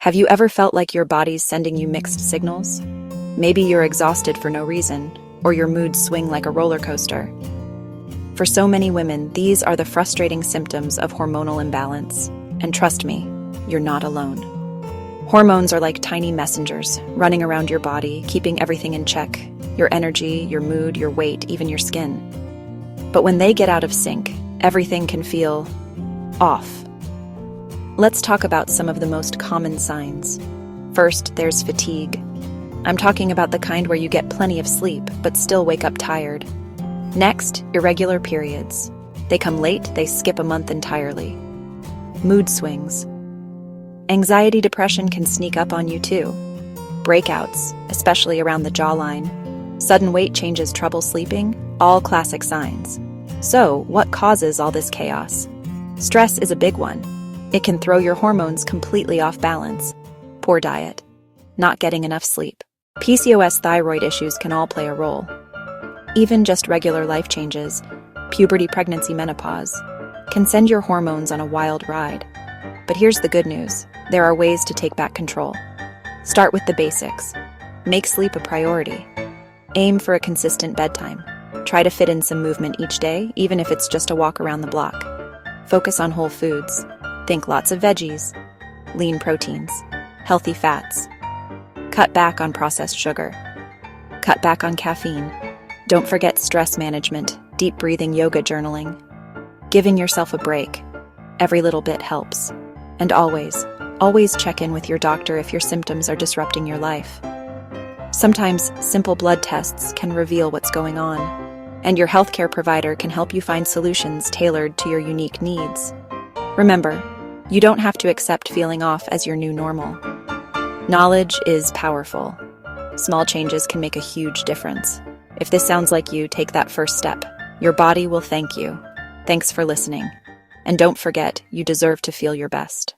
Have you ever felt like your body's sending you mixed signals? Maybe you're exhausted for no reason, or your moods swing like a roller coaster. For so many women, these are the frustrating symptoms of hormonal imbalance. And trust me, you're not alone. Hormones are like tiny messengers, running around your body, keeping everything in check: your energy, your mood, your weight, even your skin. But when they get out of sync, everything can feel off. Let's talk about some of the most common signs. First, there's fatigue. I'm talking about the kind where you get plenty of sleep, but still wake up tired. Next, irregular periods. They come late, they skip a month entirely. Mood swings. Anxiety, depression can sneak up on you too. Breakouts, especially around the jawline. Sudden weight changes, trouble sleeping, all classic signs. So, what causes all this chaos? Stress is a big one. It can throw your hormones completely off balance. Poor diet, not getting enough sleep, PCOS, thyroid issues can all play a role. Even just regular life changes, puberty, pregnancy, menopause, can send your hormones on a wild ride. But here's the good news. There are ways to take back control. Start with the basics. Make sleep a priority. Aim for a consistent bedtime. Try to fit in some movement each day, even if it's just a walk around the block. Focus on whole foods. Think lots of veggies, lean proteins, healthy fats. Cut back on processed sugar. Cut back on caffeine. Don't forget stress management, deep breathing, yoga, journaling. Giving yourself a break. Every little bit helps. And always check in with your doctor if your symptoms are disrupting your life. Sometimes simple blood tests can reveal what's going on, and your healthcare provider can help you find solutions tailored to your unique needs. Remember, you don't have to accept feeling off as your new normal. Knowledge is powerful. Small changes can make a huge difference. If this sounds like you, take that first step. Your body will thank you. Thanks for listening. And don't forget, you deserve to feel your best.